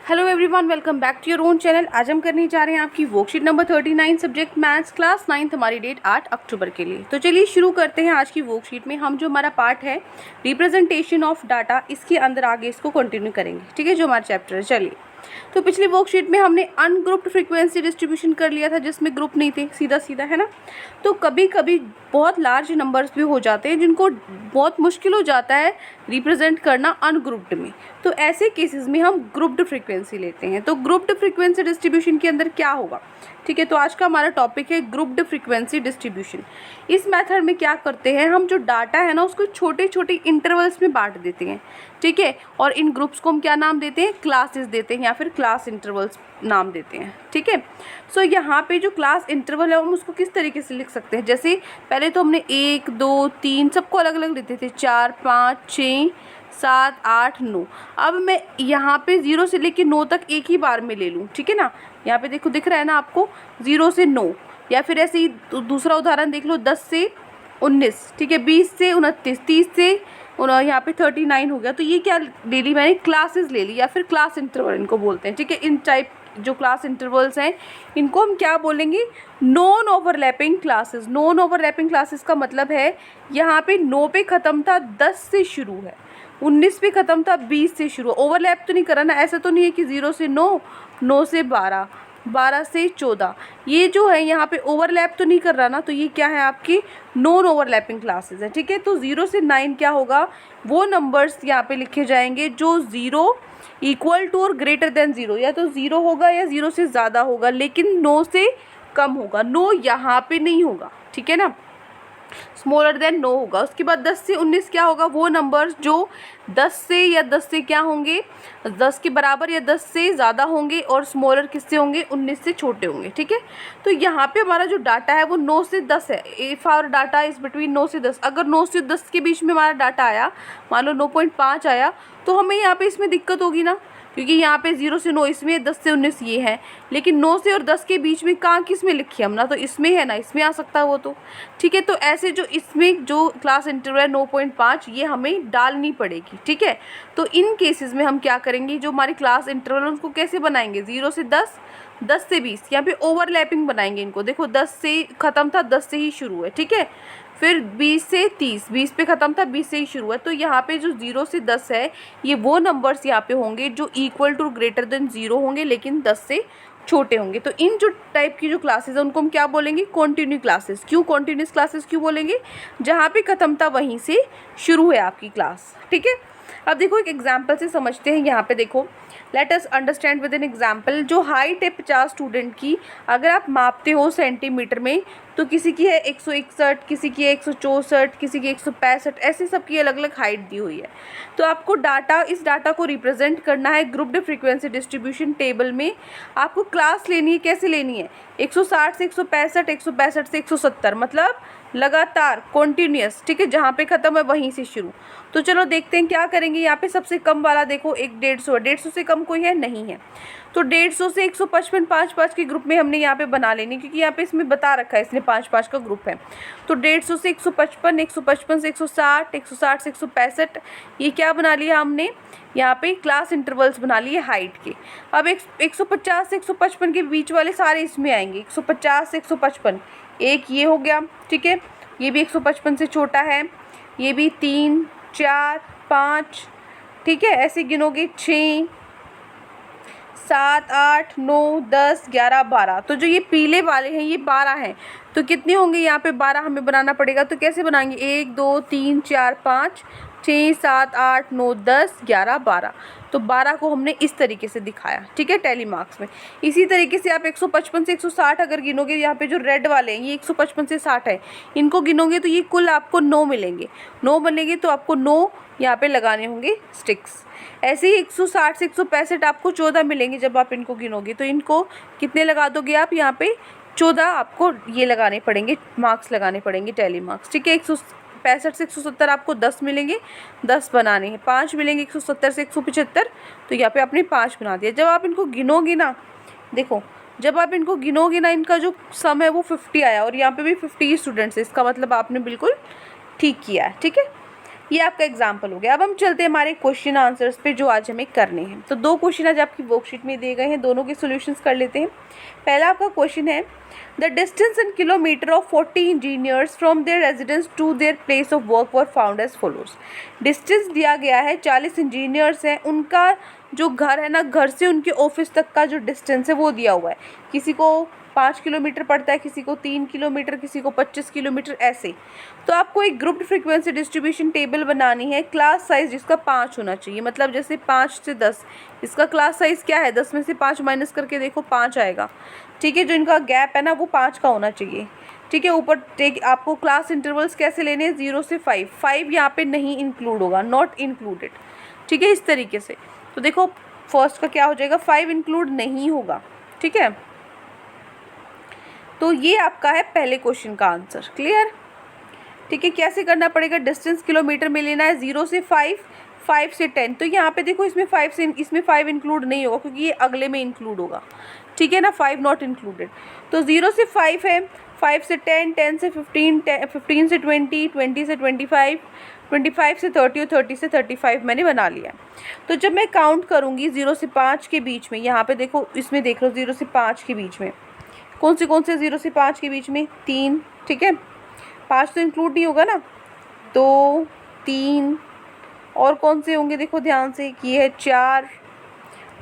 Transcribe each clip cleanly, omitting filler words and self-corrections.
Hello everyone, welcome back to your own channel. आज हम करने जा रहे हैं आपकी worksheet number 39 subject maths class 9th। हमारी डेट 8 अक्टूबर के लिए। तो चलिए शुरू करते हैं आज की वर्कशीट में। हम जो हमारा पार्ट है रिप्रेजेंटेशन ऑफ डाटा, इसके अंदर आगे इसको कंटिन्यू करेंगे। ठीक है, जो हमारा चैप्टर है। चलिए, तो पिछली वर्कशीट में हमने अनग्रुप्ड फ्रीक्वेंसी डिस्ट्रीब्यूशन कर लिया था, जिसमें ग्रुप नहीं थे, सीधा सीधा, है ना। तो कभी कभी बहुत लार्ज नंबर्स भी हो जाते हैं जिनको बहुत मुश्किल हो जाता है रिप्रेजेंट करना अनग्रुप्ड में। तो ऐसे केसेस में हम ग्रुप्ड फ्रीक्वेंसी लेते हैं। तो ग्रुप्ड फ्रीक्वेंसी डिस्ट्रीब्यूशन के अंदर क्या होगा, ठीक है। तो आज का हमारा टॉपिक है ग्रुप्ड फ्रीक्वेंसी डिस्ट्रीब्यूशन। इस मेथड में क्या करते हैं, हम जो डाटा है ना उसको छोटे छोटे इंटरवल्स में बांट देते हैं, ठीक है। और इन ग्रुप्स को हम क्या नाम देते हैं, क्लासेस देते हैं, या फिर क्लास इंटरवल्स नाम देते हैं, ठीक है। सो यहाँ पे जो क्लास इंटरवल है हम उसको किस तरीके से लिख सकते हैं, जैसे पहले तो हमने 1 2 3 सबको अलग अलग लेते थे, 4 5 6 7 8 9। अब मैं यहाँ पे 0 से लेके 9 तक एक ही बार में ले लूँ, ठीक है ना। यहाँ पे देखो, दिख रहा है ना आपको, 0 से 9। या फिर ऐसे ही दूसरा उदाहरण देख लो, 10 से 19, ठीक है, 20 से 29, 30 से यहाँ पे 39 हो गया। तो ये क्या ले ली मैंने, क्लासेस ले ली, या फिर क्लास इंटरवल इनको बोलते हैं, ठीक है। इन टाइप जो क्लास इंटरवल्स हैं इनको हम क्या बोलेंगे, non overlapping classes. Non overlapping classes का मतलब है यहाँ पे 9 पे ख़त्म था, 10 से शुरू है, 19 पे ख़त्म था, 20 से शुरू। ओवरलैप तो नहीं करा ना, ऐसा तो नहीं है कि 0 से 9, 9 से 12, 12 से 14, ये जो है यहाँ पे ओवरलैप तो नहीं कर रहा ना। तो ये क्या है, आपकी नॉन ओवरलैपिंग क्लासेस है, ठीक है। तो 0 से 9 क्या होगा, वो नंबर्स यहाँ पे लिखे जाएंगे जो 0 इक्वल टू और ग्रेटर देन 0, या तो 0 होगा या 0 से ज़्यादा होगा, लेकिन 9 से कम होगा। 9 यहाँ पे नहीं होगा, ठीक है ना, स्मॉलर देन 9 होगा। उसके बाद 10 से 19 क्या होगा, वो नंबर्स जो 10 से या 10 से क्या होंगे, 10 के बराबर या 10 से ज़्यादा होंगे, और स्मॉलर किससे होंगे, 19 से छोटे होंगे, ठीक है। तो यहाँ पे हमारा जो डाटा है वो 9 से 10 है। If our data is between 9 से 10, अगर 9 से 10 के बीच में हमारा डाटा आया, मान लो 9.5 आया, तो हमें यहाँ पे इसमें दिक्कत होगी ना, क्योंकि यहाँ पे 0 से 9 इसमें, 10 से 19 ये है। लेकिन 9 से और 10 के बीच में कहाँ किस में लिखी हम ना, तो इसमें है ना, इसमें आ सकता है वो, तो ठीक है। तो ऐसे जो इसमें जो क्लास इंटरवल है 9.5, ये हमें डालनी पड़ेगी, ठीक है। तो इन केसेस में हम क्या करेंगे, जो हमारी क्लास इंटरवल है उसको कैसे बनाएंगे, 0 से 10, 10 से 20, यहाँ पे ओवरलैपिंग बनाएंगे इनको। देखो 10 से ख़त्म था, 10 से ही शुरू है, ठीक है। फिर 20 से 30, 20 पे ख़त्म था, 20 से ही शुरू है। तो यहाँ पे जो 0 से 10 है, ये वो नंबर्स यहाँ पे होंगे जो इक्वल टू ग्रेटर देन 0 होंगे, लेकिन 10 से छोटे होंगे। तो इन जो टाइप की जो क्लासेस है उनको हम क्या बोलेंगे, कॉन्टिन्यू क्लासेस। क्यों कॉन्टिन्यूस क्लासेस क्यों बोलेंगे, जहाँ पे ख़त्म था वहीं से शुरू है आपकी क्लास, ठीक है। अब देखो एक एग्जाम्पल से समझते हैं। यहाँ पे देखो, let us understand with an example. जो हाइट है 50 स्टूडेंट की, अगर आप मापते हो सेंटीमीटर में, तो किसी की है 161, किसी की है 164, किसी की 165, ऐसे सबकी अलग अलग हाइट दी हुई है। तो आपको डाटा, इस डाटा को रिप्रेजेंट करना है ग्रुप्ड फ्रीक्वेंसी डिस्ट्रीब्यूशन टेबल में। आपको क्लास लेनी है, कैसे लेनी है, 160 से 165, 165 से 170, मतलब लगातार कॉन्टीन्यूस, ठीक है, जहाँ पे ख़त्म है वहीं से शुरू। तो चलो देखते हैं क्या करेंगे। यहाँ पे सबसे कम वाला देखो, एक 150 है, 150 से कम कोई है नहीं है। तो 150 से 155 5-5 के ग्रुप में हमने यहाँ पे बना लेनी, क्योंकि यहाँ पे इसमें बता रखा है, इसने 5-5 का ग्रुप है। तो 150 से 155, 155 से 160, 160 से 165, ये क्या बना लिया हमने, यहाँ पे क्लास इंटरवल्स बना लिए हाइट के। अब 150 से 155 के बीच वाले सारे इसमें आएंगे, 150 से 155, एक ये हो गया, ठीक है, ये भी 155 से छोटा है, ये भी 3 4 5, ठीक है, ऐसे गिनोगे 6 7 8 9 10 11 12। तो जो ये पीले वाले हैं ये 12 हैं। तो कितने होंगे यहाँ पे, 12 हमें बनाना पड़ेगा। तो कैसे बनाएंगे, 1 2 3 4 5 6 7 8 9 10 11 12। तो 12 को हमने इस तरीके से दिखाया, ठीक है, टैली मार्क्स में। इसी तरीके से आप 155 से 160 अगर गिनोगे, यहाँ पे जो रेड वाले हैं ये 155 से 60 है, इनको गिनोगे तो ये कुल आपको 9 मिलेंगे। 9 बनेंगे तो आपको 9 यहाँ पे लगाने होंगे स्टिक्स। ऐसे ही 160 से 165 आपको 14 मिलेंगे जब आप इनको गिनोगे। तो इनको कितने लगा दोगे आप, यहाँ पे 14 आपको ये लगाने पड़ेंगे, मार्क्स लगाने पड़ेंगे, टैली मार्क्स, ठीक है। 165 से 170 आपको 10 मिलेंगे, 10 बनाने हैं। 5 मिलेंगे 170 से 175, तो यहाँ पे आपने 5 बना दिया। जब आप इनको गिनोगे ना, देखो जब आप इनको गिनोगे ना, इनका जो सम है वो 50 आया, और यहाँ पे भी 50 स्टूडेंट्स है, इसका मतलब आपने बिल्कुल ठीक किया है, ठीक है। ये आपका एग्जाम्पल हो गया। अब हम चलते हैं हमारे क्वेश्चन आंसर्स पे जो आज हमें करने हैं। तो 2 क्वेश्चन आज आपकी वर्कशीट में दिए गए हैं, दोनों के सॉल्यूशंस कर लेते हैं। पहला आपका क्वेश्चन है, the distance in kilometre of 40 engineers from their residence to their place of work were found as follows. Distance दिया गया है, 40 इंजीनियर्स हैं, उनका जो घर है ना, घर से उनके ऑफिस तक का जो डिस्टेंस है वो दिया हुआ है। किसी को 5 किलोमीटर पड़ता है, किसी को 3 किलोमीटर, किसी को 25 किलोमीटर, ऐसे। तो आपको एक ग्रुप्ड फ्रीक्वेंसी डिस्ट्रीब्यूशन टेबल बनानी है, क्लास साइज जिसका 5 होना चाहिए। मतलब जैसे 5 से 10, इसका क्लास साइज क्या है, 10 में से 5 माइनस करके देखो 5 आएगा। ठीक है, जो इनका गैप है ना वो 5 का होना चाहिए। ठीक है, ऊपर आपको क्लास इंटरवल्स कैसे लेने हैं, 0 से 5। 5 यहाँ पे नहीं इंक्लूड होगा, नॉट इंक्लूडेड। ठीक है, इस तरीके से। तो देखो फर्स्ट का क्या हो जाएगा, 5 इंक्लूड नहीं होगा। ठीक है, तो ये आपका है पहले क्वेश्चन का आंसर। क्लियर? ठीक है, कैसे करना पड़ेगा, डिस्टेंस किलोमीटर में लेना है, 0 से 5, 5 से 10। तो यहाँ पे देखो इसमें 5 इंक्लूड नहीं होगा क्योंकि ये अगले में इंक्लूड होगा। ठीक है ना, 5 नॉट इंक्लूडेड। तो 0 से 5 है, 5 से 10, 10 से 15, 15 से 20, 20 से 25, 25 से 30 और 30 से 35 मैंने बना लिया। तो जब मैं काउंट करूँगी 0 से 5 के बीच में, यहाँ पे देखो इसमें देख लो 0 से 5 के बीच में कौन से 0 से 5 के बीच में, 3। ठीक है, 5 तो इंक्लूड नहीं होगा ना, 2, 3। और कौन से होंगे देखो ध्यान से, ये है 4।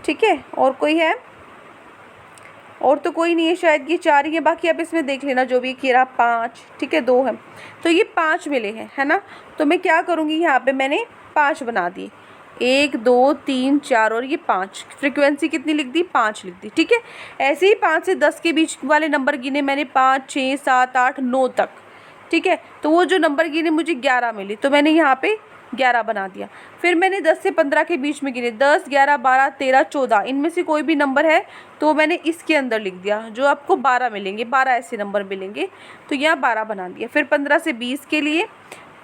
ठीक है, और कोई है, और तो कोई नहीं है शायद, ये 4 ही है। बाकी आप इसमें देख लेना जो भी किया, 5। ठीक है, 2 है, तो ये 5 मिले हैं, है ना। तो मैं क्या करूँगी, यहाँ पे मैंने 5 बना दी, 1, 2, 3, 4 और ये 5। फ्रीक्वेंसी कितनी लिख दी, 5 लिख दी। ठीक है, ऐसे ही 5 से 10 के बीच वाले नंबर गिने मैंने, 5, 6, 7, 8, 9 तक। ठीक है, तो वो जो नंबर गिने मुझे 11 मिली, तो मैंने यहाँ पे 11 बना दिया। फिर मैंने 10 से 15 के बीच में गिने, 10, 11, 12, 13, 14। इनमें से कोई भी नंबर है तो मैंने इसके अंदर लिख दिया, जो आपको 12 मिलेंगे, 12 ऐसे नंबर मिलेंगे, तो यहाँ 12 बना दिया। फिर 15 से 20 के लिए,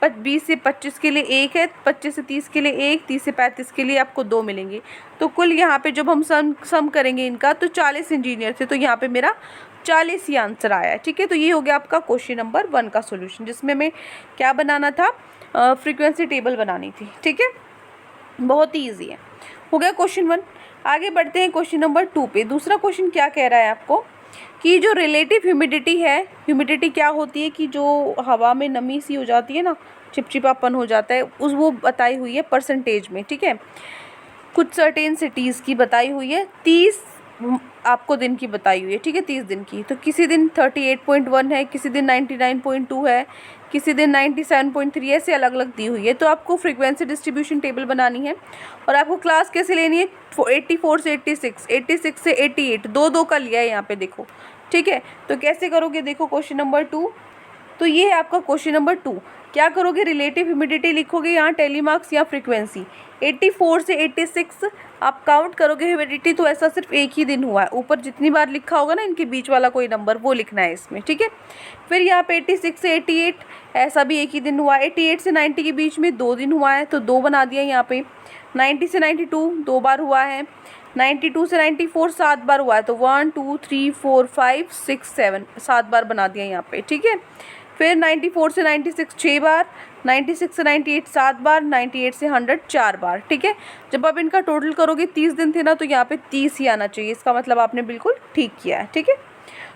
20 से 25 के लिए 1 है, 25 से 30 के लिए 1, 30 से 35 के लिए आपको 2 मिलेंगे। तो कुल यहाँ पे जब हम सम करेंगे इनका, तो 40 इंजीनियर थे, तो यहाँ पे मेरा 40 ही आंसर आया है। ठीक है, तो ये हो गया आपका क्वेश्चन नंबर 1 का सॉल्यूशन, जिसमें हमें क्या बनाना था, फ्रीक्वेंसी टेबल बनानी थी। ठीक है, बहुत ही ईजी है, हो गया क्वेश्चन 1। आगे बढ़ते हैं क्वेश्चन नंबर 2 पे। दूसरा क्वेश्चन क्या कह रहा है आपको कि जो रिलेटिव ह्यूमिडिटी है, ह्यूमिडिटी क्या होती है कि जो हवा में नमी सी हो जाती है ना, चिपचिपापन हो जाता है, उस वो बताई हुई है परसेंटेज में। ठीक है, कुछ सर्टेन सिटीज़ की बताई हुई है, 30 आपको दिन की बताई हुई है। ठीक है, 30 दिन की। तो किसी दिन 38.1 है, किसी दिन 99.2 है, किसी दिन 97.3, ऐसे अलग अलग दी हुई है। तो आपको फ्रीक्वेंसी डिस्ट्रीब्यूशन टेबल बनानी है और आपको क्लास कैसे लेनी है, 84 से 86, 86 से 88, 2 का लिया है यहाँ पे देखो। ठीक है, तो कैसे करोगे, देखो क्वेश्चन नंबर 2। तो ये है आपका क्वेश्चन नंबर 2। क्या करोगे, रिलेटिव ह्यूमिडिटी लिखोगे यहाँ, टेलीमार्क्स या फ्रीक्वेंसी। 84 से 86 आप काउंट करोगे ह्यूमिडिटी, तो ऐसा सिर्फ एक ही दिन हुआ है। ऊपर जितनी बार लिखा होगा ना इनके बीच वाला कोई नंबर, वो लिखना है इसमें। ठीक है, फिर यहाँ पे 86 से 88 ऐसा भी एक ही दिन हुआ है। 88 से 90 के बीच में 2 दिन हुआ है, तो 2 बना दिया यहाँ पे। 90 से 92 2 बार हुआ है। 92 से 94 7 बार हुआ है, तो 1 2 3 4 5 6 7 7 बार बना दिया यहाँ पे। ठीक है, फिर 94 से 96 6 बार, 96 से 98 7 बार, 98 से 100 4 बार। ठीक है, जब आप इनका टोटल करोगे, 30 दिन थे ना, तो यहाँ पे 30 ही आना चाहिए। इसका मतलब आपने बिल्कुल ठीक किया है। ठीक है,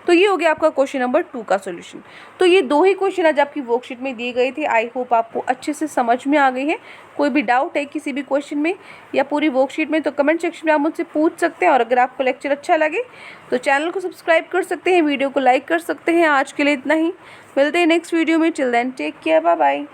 तो ये हो गया आपका क्वेश्चन नंबर 2 का सॉल्यूशन। तो ये 2 ही क्वेश्चन आज आपकी वर्कशीट में दिए गए थे। आई होप आपको अच्छे से समझ में आ गए हैं। कोई भी डाउट है किसी भी क्वेश्चन में या पूरी वर्कशीट में, तो कमेंट सेक्शन में आप मुझसे पूछ सकते हैं। और अगर आपको लेक्चर अच्छा लगे तो चैनल को सब्सक्राइब कर सकते हैं, वीडियो को लाइक कर सकते हैं। आज के लिए इतना ही, मिलते हैं नेक्स्ट वीडियो में। Till then take care, bye bye.